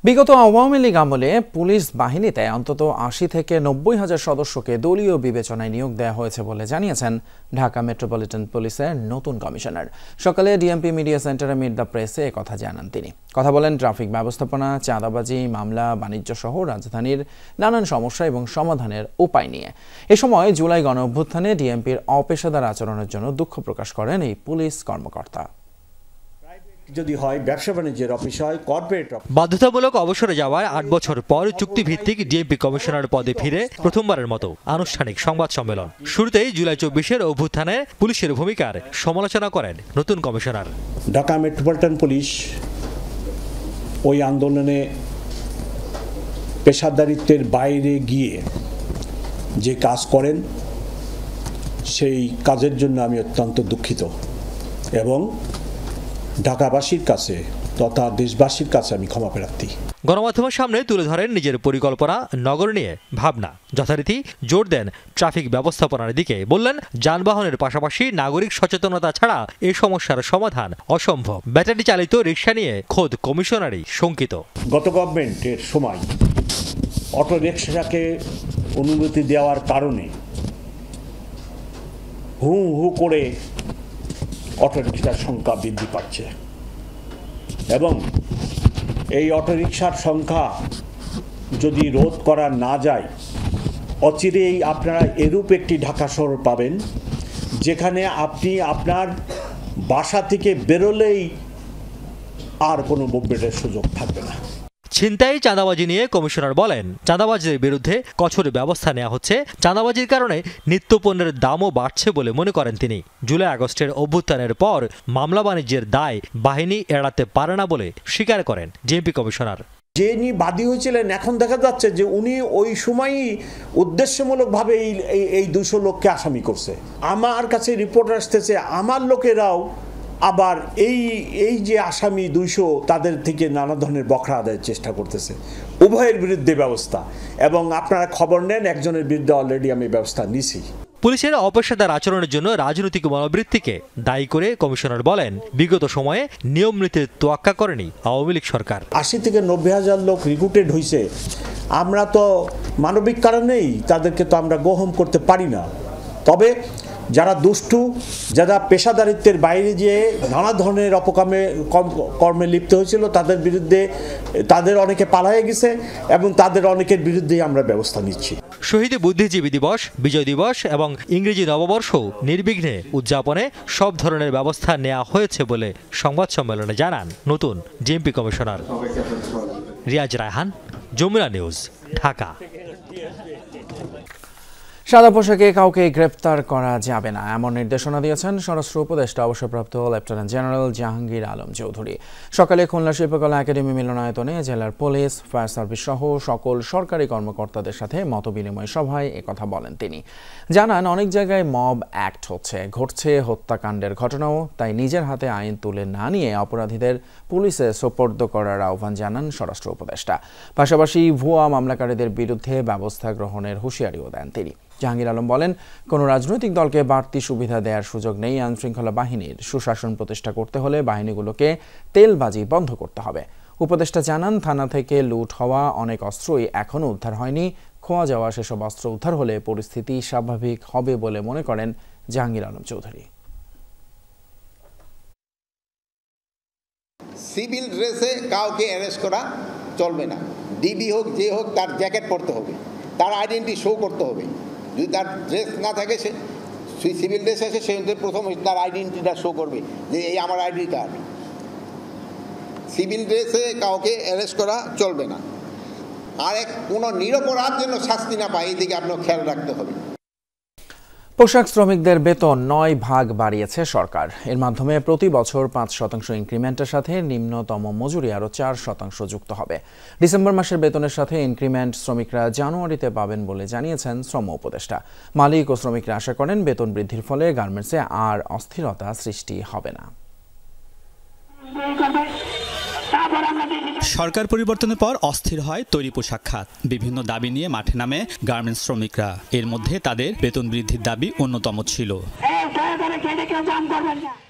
বিগত আওয়ামী লীগ আমলে পুলিশ বাহিনীতে অন্তত ৮০ থেকে ৯০ হাজার সদস্যকে দলীয় বিবেচনায় নিয়োগ দেওয়া হয়েছে বলে জানিয়েছেন ঢাকা মেট্রোপলিটন পুলিশের নতুন কমিশনার। সকালে ডিএমপি মিডিয়া সেন্টারে মিট দ্য প্রেসে একথা জানান তিনি। কথা বলেন ট্রাফিক ব্যবস্থাপনা, চাঁদাবাজি, মামলা, বাণিজ্য সহ রাজধানীর নানান সমস্যা এবং সমাধানের উপায় নিয়ে। এ সময় জুলাই গণ অভ্যুত্থানে ডিএমপির অপেশাদার আচরণের জন্য দুঃখ প্রকাশ করেন এই পুলিশ কর্মকর্তা। যদি হয় ব্যবসা বাণিজ্যের অফিস হয়, কর্পোরেট বাধ্যতামূলক অবসরে যাওয়ার ৮ বছর পর চুক্তিভিত্তিক ডিএমপি কমিশনার পদে ফিরে প্রথমবারের মতো আনুষ্ঠানিক সংবাদ সম্মেলন। শুরুতেই জুলাই ২৪-এর অভ্যুত্থানে পুলিশের ভূমিকার সমালোচনা করেন নতুন কমিশনার। ঢাকা মেট্রোপলিটন পুলিশ ওই আন্দোলনে পেশাদারিত্বের বাইরে গিয়ে যে কাজ করেন সেই কাজের জন্য আমি অত্যন্ত দুঃখিত এবং ঢাকাবাসীর কাছে তথা দেশবাসীর কাছে আমি ক্ষমা প্রার্থী। গণমাধ্যমের সামনে তুলে ধরেন নিজের পরিকল্পনা, নগর নিয়ে ভাবনা, যথারীতি জোর দেন ট্রাফিক ব্যবস্থাপনার দিকে। বললেন, যানবাহনের পাশাপাশি নাগরিক সচেতনতা ছাড়া এই সমস্যার সমাধান অসম্ভব। ব্যাটারি চালিত রিক্সা নিয়ে খোদ কমিশনারই শঙ্কিত। গত গভর্নমেন্টের সময় অটো রিক্সাকে অনুমতি দেওয়ার কারণে হু হু করে অটোরিকশার সংখ্যা বৃদ্ধি পাচ্ছে এবং এই অটোরিকশার সংখ্যা যদি রোধ করা না যায়, অচিরেই আপনারা এরূপ একটি ঢাকা শহর পাবেন যেখানে আপনি আপনার বাসা থেকে বেরোলেই আর কোনো মুভমেন্টের সুযোগ থাকবে না। ছিনতাই, চাঁদাবাজি নিয়ে কমিশনার বলেন, চাঁদাবাজদের বিরুদ্ধে কঠোর ব্যবস্থা নেওয়া হচ্ছে। চাঁদাবাজির কারণে নিত্যপণ্যের দামও বাড়ছে বলে মনে করেন তিনি। জুলাই আগস্টের অভ্যুত্থানের পর মামলা বাণিজ্যের দায় বাহিনী এড়াতে পারে না বলে স্বীকার করেন ডিএমপি কমিশনার। যিনি বাদী হয়েছিলেন এখন দেখা যাচ্ছে যে উনি ওই সময়ই উদ্দেশ্যমূলকভাবে এই ২০০ লোককে আসামি করছে। আমার কাছে রিপোর্ট আসতেছে আমার লোকেরাও আবার এই যে আসামি ২০০ তাদের থেকে নানা ধরনের বখরা আদায়ের চেষ্টা করতেছে। উভয়ের বিরুদ্ধে ব্যবস্থা, এবং আপনারা খবর নেন একজনের বিরুদ্ধে অলরেডি আমি ব্যবস্থা নিছি। পুলিশের অপেশাদার আচরণের জন্য রাজনৈতিক মনোবৃত্তিকে দায়ী করে কমিশনার বলেন, বিগত সময়ে নিয়ম নীতি তোয়াক্কা করেনি আওয়ামী লীগ সরকার। ৮০ থেকে ৯০ হাজার লোক রিক্রুটেড হয়েছে। আমরা তো মানবিক কারণেই তাদেরকে তো আমরা গ্রহণ করতে পারি না। তবে যারা দুষ্টু, যারা পেশাদারিত্বের বাইরে যেয়ে নানা ধরনের কর্মে লিপ্ত হয়েছিল তাদের বিরুদ্ধে তাদের অনেকে পালিয়ে গেছে এবং তাদের অনেকের বিরুদ্ধেই আমরা ব্যবস্থা নিচ্ছি। শহীদ বুদ্ধিজীবী দিবস, বিজয় দিবস এবং ইংরেজি নববর্ষ নির্বিঘ্নে উদযাপনে সব ধরনের ব্যবস্থা নেওয়া হয়েছে বলে সংবাদ সম্মেলনে জানান নতুন DMP commissioner. Riaz Raihan, Jamuna news, Dhaka. সাদা পোশাকে কাউকে গ্রেপ্তার করা যাবে না এমন নির্দেশনা দিয়েছেন স্বরাষ্ট্র উপদেষ্টা অবসরপ্রাপ্ত লেফটেন্যান্ট জেনারেল জাহাঙ্গীর আলম চৌধুরী। সকালে খুলনা শিল্পকলা একাডেমি মিলনায়তনে জেলার পুলিশ, ফায়ার সার্ভিস সহ সকল সরকারি কর্মকর্তাদের সাথে মতবিনিময় সভায় একথা বলেন তিনি। জানান, অনেক জায়গায় মব অ্যাক্ট ঘটছে হত্যাকাণ্ডের ঘটনাও, তাই নিজের হাতে আইন তুলে না নিয়ে অপরাধীদের পুলিশে সোপর্দ করার আহ্বান জানান স্বরাষ্ট্র উপদেষ্টা। পাশাপাশি ভুয়া মামলাকারীদের বিরুদ্ধে ব্যবস্থা গ্রহণের হুঁশিয়ারিও দেন তিনি। জাহাঙ্গীর আলম বলেন, কোনো রাজনৈতিক দলকে বাড়তি সুবিধা দেওয়ার সুযোগ নেই। আইনশৃঙ্খলা বাহিনীর সুশাসন প্রতিষ্ঠা করতে হলে বাহিনীগুলোকে তেলবাজি বন্ধ করতে হবে। উপদেষ্টা জানান, থানা থেকে লুট হওয়া অনেক অস্ত্রই এখনও উদ্ধার হয়নি। খোয়া যাওয়া সেসব অস্ত্র উদ্ধার হলে পরিস্থিতি স্বাভাবিক হবে বলে মনে করেন জাহাঙ্গীর আলম চৌধুরী। সিভিল ড্রেসে কাউকে অ্যারেস্ট করা চলবে না। ডিবি হোক যে হোক, তার জ্যাকেট পরতে হবে, তার আইডেন্টি শো করতে হবে। যদি তার ড্রেস না থাকে, সে সিভিল ড্রেস আছে, সে প্রথম তার আইডেন্টিটা শো করবে যে এই আমার আইডি কার্ড। সিভিল ড্রেসে কাউকে অ্যারেস্ট করা চলবে না। আর কোনো নিরপরাধ যেন শাস্তি না পায়, এই দিকে আপনার খেয়াল রাখতে হবে। পোশাক শ্রমিকদের বেতন 9 ভাগ বাড়িয়েছে সরকার। এর মাধ্যমে প্রতি বছর 5% ইনক্রিমেন্টের সাথে নিম্নতম মজুরি আরও 4% যুক্ত হবে। ডিসেম্বর মাসের বেতনের সাথে ইনক্রিমেন্ট শ্রমিকরা জানুয়ারিতে পাবেন বলে জানিয়েছেন শ্রম উপদেষ্টা। মালিক ও শ্রমিকরা আশা করেন, বেতন বৃদ্ধির ফলে গার্মেন্টসে আর অস্থিরতা সৃষ্টি হবে না। সরকার পরিবর্তনের পর অস্থির হয় তৈরি পোশাক খাত। বিভিন্ন দাবি নিয়ে মাঠে নামে গার্মেন্টস শ্রমিকরা। এর মধ্যে তাদের বেতন বৃদ্ধির দাবি অন্যতম ছিল।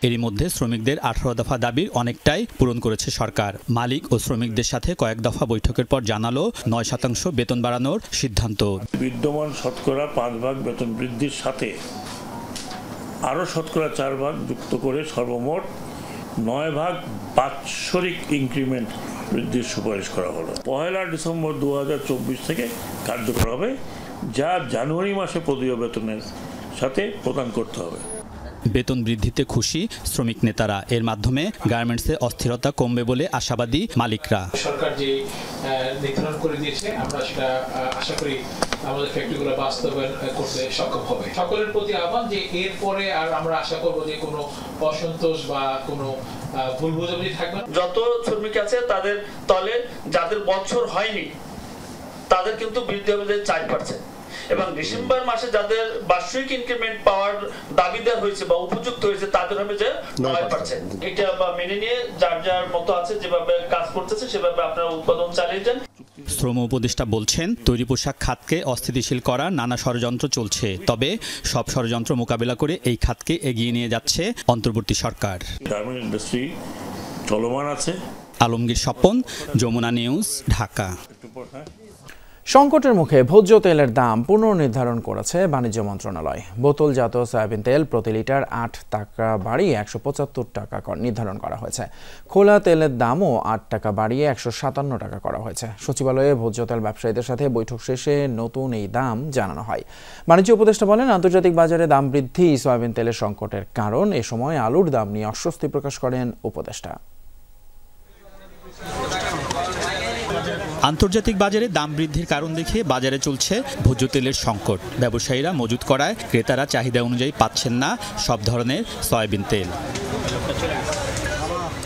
এরই মধ্যে শ্রমিকদের 18 দফা দাবির অনেকটাই পূরণ করেছে সরকার। মালিক ও শ্রমিকদের সাথে কয়েক দফা বৈঠকের পর জানালো 9% বেতন বাড়ানোর সিদ্ধান্ত। বিদ্যমান শতকরা 5 ভাগ বেতন বৃদ্ধির সাথে আরও শতকরা 4 ভাগ যুক্ত করে সর্বমোট 9 ভাগ বাৎসরিক ইনক্রিমেন্ট বৃদ্ধির সুপারিশ করা হলো। 1 ডিসেম্বর 2024 থেকে কার্যকর হবে, যা জানুয়ারি মাসে প্রদীয় বেতনের সাথে প্রদান করতে হবে। বেতন বৃদ্ধিতে খুশি শ্রমিক নেতারা। এর মাধ্যমে গার্মেন্টসে অস্থিরতা কমবে বলে আশাবাদী মালিকরা। সরকার যে নির্ধারণ করে দিয়েছে, আমরা সেটা আশা করি আমাদের ফ্যাক্টরিগুলো বাস্তবায়ন করতে সক্ষম হবে। সকলের প্রতি আহ্বান যে এরপরে আর আমরা আশা করব যে কোনো অসন্তোষ বা কোনো ভুল বোঝাবুঝি থাকবে না। যত শ্রমিক আছে তাদের তলে যাদের বছর হয়নি তাদের কিন্তু বৃদ্ধি হবে 4%, এবং ডিসেম্বর মাসে যাদের বার্ষিক ইনক্রিমেন্ট পাওয়ার দাবিদার হয়েছে বা উপযুক্ত হয়েছে তাদের হবে যে 9%। এটা মেনে নিয়ে যার যার মতো আছে যেভাবে কাজ করতেছে সেভাবে আপনারা উৎপাদন চালিয়ে যান। শ্রম উপদেষ্টা বলছেন, তৈরি পোশাক খাতকে অস্থিতিশীল করার নানা ষড়যন্ত্র চলছে। তবে সব ষড়যন্ত্র মোকাবেলা করে এই খাতকে এগিয়ে নিয়ে যাচ্ছে অন্তর্বর্তী সরকার। গার্মেন্ট ইন্ডাস্ট্রি চলমান আছে। আলমগীর স্বপন, যমুনা নিউজ, ঢাকা। সংকটের মুখে ভোজ্য তেলের দাম পুনর্নির্ধারণ করেছে বাণিজ্য মন্ত্রণালয়। বোতলজাত সয়াবিন তেল প্রতি লিটার 8 টাকা বাড়িয়ে 175 টাকা নির্ধারণ করা হয়েছে। খোলা তেলের দামও 8 টাকা বাড়িয়ে 157 টাকা করা হয়েছে। সচিবালয়ে ভোজ্য তেল ব্যবসায়ীদের সাথে বৈঠক শেষে নতুন এই দাম জানানো হয়। বাণিজ্য উপদেষ্টা বলেন, আন্তর্জাতিক বাজারে দাম বৃদ্ধি সয়াবিন তেলের সংকটের কারণ। এ সময় আলুর দাম নিয়ে অস্বস্তি প্রকাশ করেন উপদেষ্টা। আন্তর্জাতিক বাজারে দাম বৃদ্ধির কারণ দেখিয়ে বাজারে চলছে ভোজ্য তেলের সংকট। ব্যবসায়ীরা মজুত করায় ক্রেতারা চাহিদা অনুযায়ী পাচ্ছেন না সব ধরনের সয়াবিন তেল।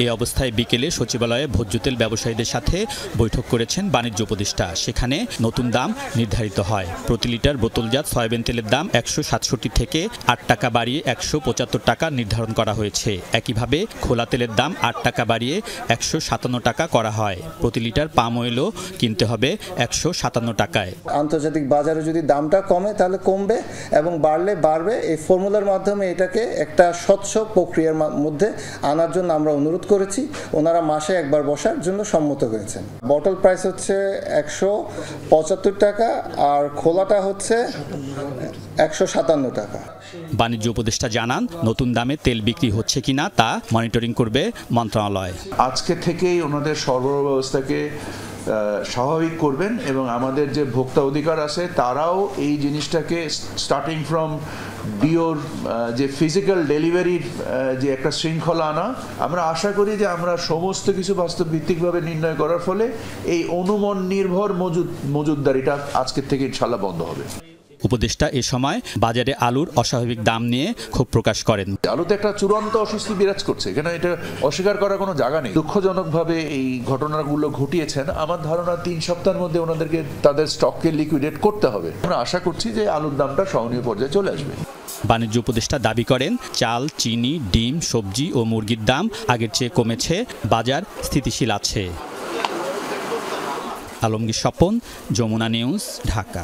এই অবস্থায় বিকেলে সচিবালয়ে ভোজ্য তেল ব্যবসায়ীদের সাথে বৈঠক করেছেন বাণিজ্য উপদেষ্টা। সেখানে নতুন দাম নির্ধারিত হয়। প্রতি লিটার বোতলজাত সয়াবিন তেলের দাম 167 থেকে 8 টাকা বাড়িয়ে 175 টাকা নির্ধারণ করা হয়েছে। একইভাবে খোলা তেলের দাম 8 টাকা বাড়িয়ে 157 টাকা করা হয়। প্রতি লিটার পাম অয়েলও কিনতে হবে 157 টাকায়। আন্তর্জাতিক বাজারে যদি দামটা কমে তাহলে কমবে এবং বাড়লে বাড়বে। এই ফর্মুলার মাধ্যমে এটাকে একটা স্বচ্ছ প্রক্রিয়ার মধ্যে আনার জন্য আমরা অনুরোধ করেছি। ওনারা মাসে একবার বসার জন্য সম্মত হয়েছেন। বটল প্রাইস হচ্ছে 175 টাকা আর খোলাটা হচ্ছে 157 টাকা। বাণিজ্য উপদেষ্টা জানান, নতুন দামে তেল বিক্রি হচ্ছে কিনা তা মনিটরিং করবে মন্ত্রণালয়। আজকে থেকেই ওনাদের সরবরাহ ব্যবস্থাকে স্বাভাবিক করবেন এবং আমাদের যে ভোক্তা অধিকার আছে তারাও এই জিনিসটাকে স্টার্টিং ফ্রম ডিওর যে ফিজিক্যাল ডেলিভারির যে একটা শৃঙ্খলা আনা, আমরা আশা করি যে আমরা সমস্ত কিছু বাস্তব ভিত্তিকভাবে নির্ণয় করার ফলে এই অনুমান নির্ভর মজুদদারিটা আজকের থেকে ইনশাল্লাহ বন্ধ হবে। উপদেষ্টা এ সময় বাজারে আলুর অস্বাভাবিক দাম নিয়ে ক্ষোভ প্রকাশ করেন। আলুতে একটা চূড়ান্ত অস্বস্তি বিরাজ করছে, এখানে এটা অস্বীকার করার কোনো জায়গা নেই। দুঃখজনকভাবে এই ঘটনাগুলো ঘটিয়েছেন। আমার ধারণা 3 সপ্তাহের মধ্যে ওনাদেরকে তাদের স্টককে লিকুইডেট করতে হবে। আমরা আশা করছি যে আলুর দামটা সহনীয় পর্যায়ে চলে আসবে। বাণিজ্য উপদেষ্টা দাবি করেন, চাল, চিনি, ডিম, সবজি ও মুরগির দাম আগের চেয়ে কমেছে, বাজার স্থিতিশীল আছে। আলমগীর স্বপন, যমুনা নিউজ, ঢাকা।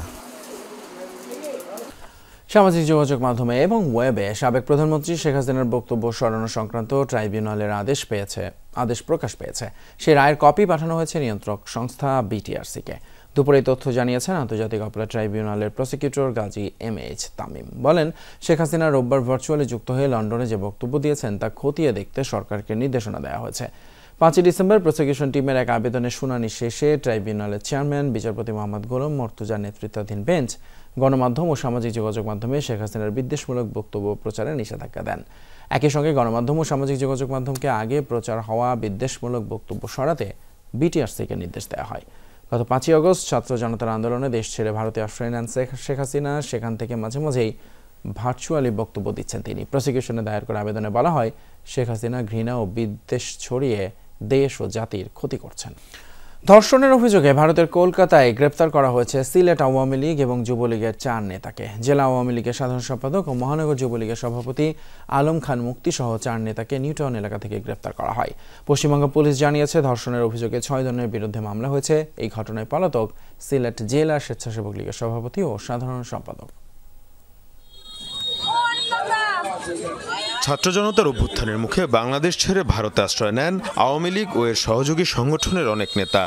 সামাজিক যোগাযোগ মাধ্যমে এবং ওয়েবে সাবেক প্রধানমন্ত্রী শেখ হাসিনার বক্তব্য সরানো সংক্রান্ত ট্রাইব্যুনালের আদেশ প্রকাশ পেয়েছে। সেই রায়ের কপি পাঠানো হয়েছে নিয়ন্ত্রক সংস্থা বিটিআরসিকে। দুপুরে এই তথ্য জানিয়েছেন আন্তর্জাতিক অপরাধ ট্রাইব্যুনালের প্রসিকিউটর গাজী MH তামিম। বলেন, শেখ হাসিনা রোববার ভার্চুয়ালি যুক্ত হয়ে লন্ডনে যে বক্তব্য দিয়েছেন তা খতিয়ে দেখতে সরকারকে নির্দেশনা দেওয়া হয়েছে। 5 ডিসেম্বর প্রসিকিউশন টিমের এক আবেদনের শুনানি শেষে ট্রাইব্যুনালের চেয়ারম্যান বিচারপতি মোহাম্মদ গোলাম মর্তুজার নেতৃত্বাধীন বেঞ্চ গণমাধ্যম ও সামাজিক যোগাযোগ মাধ্যমে শেখ হাসিনার বিদ্বেষমূলক বক্তব্য প্রচারে নিষেধাজ্ঞা দেন। একই সঙ্গে গণমাধ্যম ও সামাজিক যোগাযোগ মাধ্যমকে আগে প্রচার হওয়া বিদ্বেষমূলক বক্তব্য সরাতে বিটিআরসিকে নির্দেশ দেওয়া হয়। গত 5 আগস্ট ছাত্র জনতার আন্দোলনে দেশ ছেড়ে ভারতে আশ্রয় নেন শেখ হাসিনা। সেখান থেকে মাঝে মাঝেই ভার্চুয়ালি বক্তব্য দিচ্ছেন তিনি। প্রসিকিউশনে দায়ের করা আবেদনে বলা হয়, শেখ হাসিনা ঘৃণা ও বিদ্বেষ ছড়িয়ে দেশ ও জাতির ক্ষতি করছেন। ধর্ষণের অভিযোগে ভারতের কলকাতায় গ্রেপ্তার করা হয়েছে সিলেট আওয়ামী লীগ এবং যুবলীগের 4 নেতাকে। জেলা আওয়ামী লীগের সাধারণ সম্পাদক ও মহানগর যুবলীগের সভাপতি আলম খান মুক্তি সহ 4 নেতাকে নিউটাউন এলাকা থেকে গ্রেপ্তার করা হয়। পশ্চিমবঙ্গ পুলিশ জানিয়েছে, ধর্ষণের অভিযোগে 6 জনের বিরুদ্ধে মামলা হয়েছে। এই ঘটনায় পলাতক সিলেট জেলা স্বেচ্ছাসেবক লীগের সভাপতি ও সাধারণ সম্পাদক। ছাত্র জনতার অভ্যুত্থানের মুখে বাংলাদেশ ছেড়ে ভারতে আশ্রয় নেন আওয়ামী লীগ ও এর সহযোগী সংগঠনের অনেক নেতা।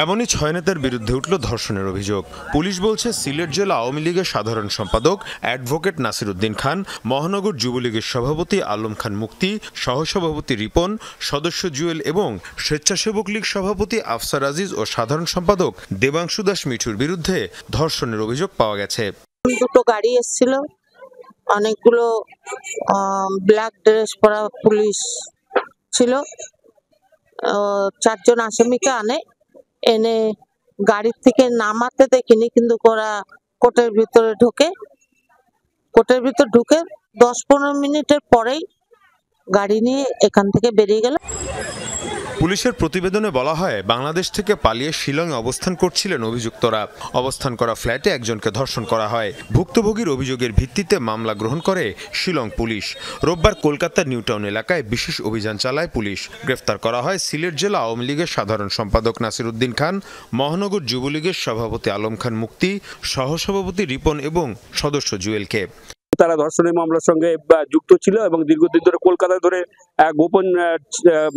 এমনই 6 নেতার বিরুদ্ধে উঠল ধর্ষণের অভিযোগ। পুলিশ বলছে, সিলেট জেলা আওয়ামী লীগের সাধারণ সম্পাদক অ্যাডভোকেট নাসির উদ্দিন খান, মহানগর যুবলীগের সভাপতি আলম খান মুক্তি, সহসভাপতি রিপন, সদস্য জুয়েল এবং স্বেচ্ছাসেবক লীগ সভাপতি আফসার আজিজ ও সাধারণ সম্পাদক দেবাংশু দাস মিঠুর বিরুদ্ধে ধর্ষণের অভিযোগ পাওয়া গেছে। 2টো গাড়ি এসেছিল, অনেকগুলো ব্ল্যাক ড্রেস পরা পুলিশ ছিল। 4 জন আসামিকে এনে গাড়ির থেকে নামাতে দেখিনি, কিন্তু ওরা কোর্টের ভিতরে ঢুকে 10-15 মিনিটের পরেই গাড়ি নিয়ে এখান থেকে বেরিয়ে গেল। পুলিশের প্রতিবেদনে বলা হয়, বাংলাদেশ থেকে পালিয়ে শিলংয়ে অবস্থান করছিলেন অভিযুক্তরা। অবস্থান করা ফ্ল্যাটে একজনকে ধর্ষণ করা হয়। ভুক্তভোগীর অভিযোগের ভিত্তিতে মামলা গ্রহণ করে শিলং পুলিশ। রোববার কলকাতার নিউটাউন এলাকায় বিশেষ অভিযান চালায় পুলিশ। গ্রেফতার করা হয় সিলেট জেলা আওয়ামী লীগের সাধারণ সম্পাদক নাসির উদ্দিন খান, মহানগর যুবলীগের সভাপতি আলম খান মুক্তি, সহসভাপতি রিপন এবং সদস্য জুয়েলকে। তারা ধর্ষণের মামলার সঙ্গে যুক্ত ছিল এবং দীর্ঘদিন ধরে কলকাতায় ধরে গোপন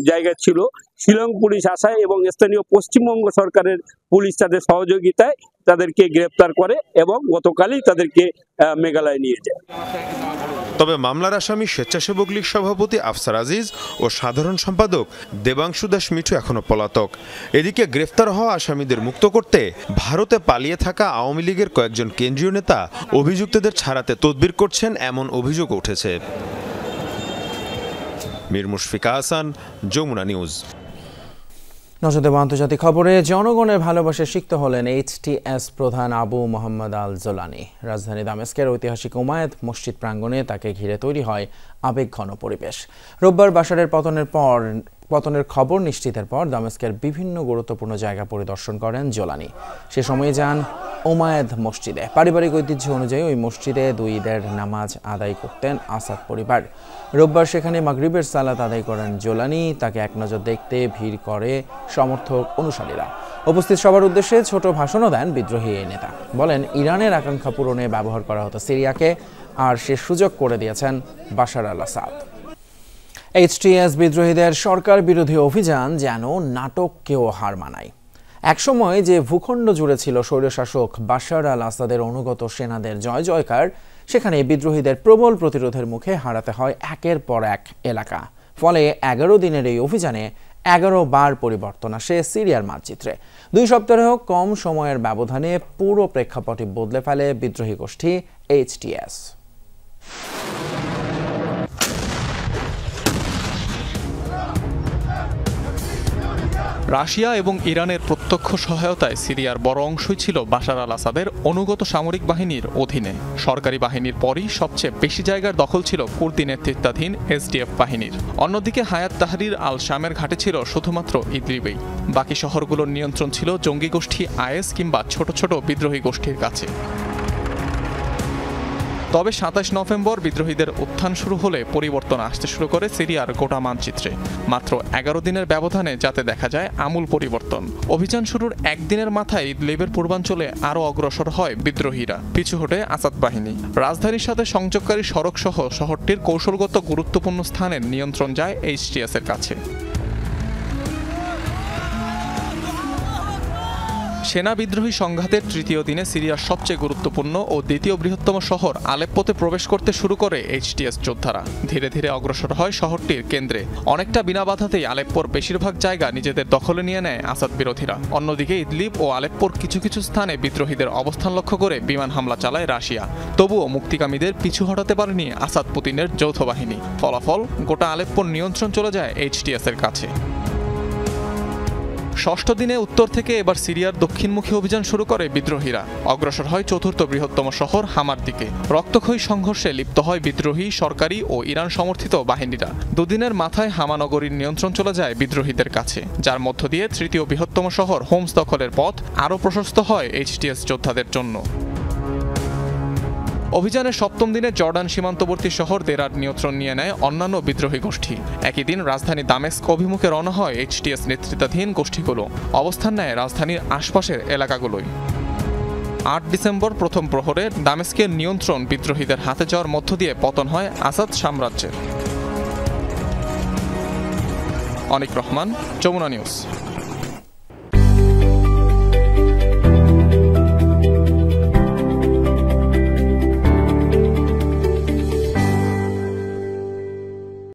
জায়গায় ছিল। শিলং পুলিশ আসায় এবং স্থানীয় পশ্চিমবঙ্গ সরকারের পুলিশ তাদের সহযোগিতায় তাদেরকে গ্রেপ্তার করে এবং গতকালই তাদেরকে মেঘালয়ে নিয়ে যায়। তবে মামলার আসামি স্বেচ্ছাসেবক লীগ সভাপতি আফসার আজিজ ও সাধারণ সম্পাদক দেবাংশু দাস মিঠু এখনো পলাতক। এদিকে গ্রেফতার হওয়া আসামিদের মুক্ত করতে ভারতে পালিয়ে থাকা আওয়ামী লীগের কয়েকজন কেন্দ্রীয় নেতা অভিযুক্তদের ছাড়াতে তদবির করছেন, এমন অভিযোগ উঠেছে। মীর মুশফিকা হাসান, যমুনা নিউজ। নজর দেব আন্তর্জাতিক খবরে। জনগণের ভালোবাসা শিখতে হলেন HTS প্রধান আবু মোহাম্মদ আল জোলানি। রাজধানী দামেস্কের ঐতিহাসিক উমায়েদ মসজিদ প্রাঙ্গণে তাকে ঘিরে তৈরি হয় আবেগঘন পরিবেশ। রোববার বাশারের পতনের খবর নিশ্চিতের পর দামেস্কের বিভিন্ন গুরুত্বপূর্ণ জায়গা পরিদর্শন করেন জোলানি। সে সময় যান উমায়েদ মসজিদে। পারিবারিক ঐতিহ্য অনুযায়ী ওই মসজিদে 2 ঈদের নামাজ আদায় করতেন আসাদ পরিবার। রোববার সেখানে মাগরিবের সালাত আদায় করেন জোলানি। তাকে এক নজর দেখতে ভিড় করে সমর্থক অনুসারীরা। উপস্থিত সবার উদ্দেশ্যে ছোট ভাষণও দেন বিদ্রোহী এই নেতা। বলেন, ইরানের আকাঙ্ক্ষা পূরণে ব্যবহার করা হতো সিরিয়াকে, আর সে সুযোগ করে দিয়েছেন বাশার আল আসাদ। HTS বিদ্রোহীদের সরকার বিরোধী অভিযান যেন নাটককেও হার মানায়। একসময় যে ভূখণ্ড জুড়ে ছিল স্বৈরশাসক বাশার আল আসাদের অনুগত সেনাদের জয় জয়কার, সেখানে বিদ্রোহীদের প্রবল প্রতিরোধের মুখে হারাতে হয় একের পর এক এলাকা। ফলে 11 দিনের এই অভিযানে 11 বার পরিবর্তন আসে সিরিয়ার মানচিত্রে। 2 সপ্তাহেও কম সময়ের ব্যবধানে পুরো প্রেক্ষাপটই বদলে ফেলে বিদ্রোহী গোষ্ঠী HTS। রাশিয়া এবং ইরানের প্রত্যক্ষ সহায়তায় সিরিয়ার বড় অংশই ছিল বাশার আল আসাদের অনুগত সামরিক বাহিনীর অধীনে। সরকারি বাহিনীর পরই সবচেয়ে বেশি জায়গার দখল ছিল কুর্দি নেতৃত্বাধীন এসডিএফ বাহিনীর। অন্যদিকে হায়াত তাহরির আল শামের ঘাঁটি ছিল শুধুমাত্র ইদলিবেই। বাকি শহরগুলোর নিয়ন্ত্রণ ছিল জঙ্গি গোষ্ঠী আইএস কিংবা ছোট ছোট বিদ্রোহী গোষ্ঠীর কাছে। তবে ২৭ নভেম্বর বিদ্রোহীদের উত্থান শুরু হলে পরিবর্তন আসতে শুরু করে সিরিয়ার গোটা মানচিত্রে। মাত্র ১১ দিনের ব্যবধানে যাতে দেখা যায় আমূল পরিবর্তন। অভিযান শুরুর একদিনের মাথায় ইদলিবের পূর্বাঞ্চলে আরও অগ্রসর হয় বিদ্রোহীরা, পিছু হটে আসাদ বাহিনী। রাজধানীর সাথে সংযোগকারী সড়ক সহ শহরটির কৌশলগত গুরুত্বপূর্ণ স্থানের নিয়ন্ত্রণ যায় এইচটিএস এর কাছে। সেনা বিদ্রোহী সংঘাতের তৃতীয় দিনে সিরিয়ার সবচেয়ে গুরুত্বপূর্ণ ও দ্বিতীয় বৃহত্তম শহর আলেপ্পোতে প্রবেশ করতে শুরু করে এইচটিএস যোদ্ধারা। ধীরে ধীরে অগ্রসর হয় শহরটির কেন্দ্রে। অনেকটা বিনা বাধাতেই আলেপ্পোর বেশিরভাগ জায়গা নিজেদের দখলে নিয়ে নেয় আসাদ বিরোধীরা। অন্যদিকে ইদলিব ও আলেপ্পোর কিছু কিছু স্থানে বিদ্রোহীদের অবস্থান লক্ষ্য করে বিমান হামলা চালায় রাশিয়া। তবুও মুক্তিকামীদের পিছু হটাতে পারেনি আসাদ পুতিনের যৌথ বাহিনী। ফলাফল, গোটা আলেপ্পোর নিয়ন্ত্রণ চলে যায় এইচটিএস এর কাছে। ষষ্ঠ দিনে উত্তর থেকে এবার সিরিয়ার দক্ষিণমুখী অভিযান শুরু করে বিদ্রোহীরা। অগ্রসর হয় চতুর্থ বৃহত্তম শহর হামার দিকে। রক্তক্ষয়ী সংঘর্ষে লিপ্ত হয় বিদ্রোহী, সরকারি ও ইরান সমর্থিত বাহিনীরা। দুদিনের মাথায় হামা নগরীর নিয়ন্ত্রণ চলে যায় বিদ্রোহীদের কাছে, যার মধ্য দিয়ে তৃতীয় বৃহত্তম শহর হোমস দখলের পথ আরও প্রশস্ত হয় এইচটিএস যোদ্ধাদের জন্য। অভিযানের সপ্তম দিনে জর্ডান সীমান্তবর্তী শহর দেরার নিয়ন্ত্রণ নিয়ে নেয় অন্যান্য বিদ্রোহী গোষ্ঠী। একই দিন রাজধানী দামেস্ক অভিমুখে রওনা হয় এইচটিএস নেতৃত্বাধীন গোষ্ঠীগুলো। অবস্থান নেয় রাজধানীর আশপাশের এলাকাগুলোই। ৮ ডিসেম্বর প্রথম প্রহরে দামেস্কের নিয়ন্ত্রণ বিদ্রোহীদের হাতে যাওয়ার মধ্য দিয়ে পতন হয় আসাদ সাম্রাজ্যের। অনিক রহমান, যমুনা নিউজ।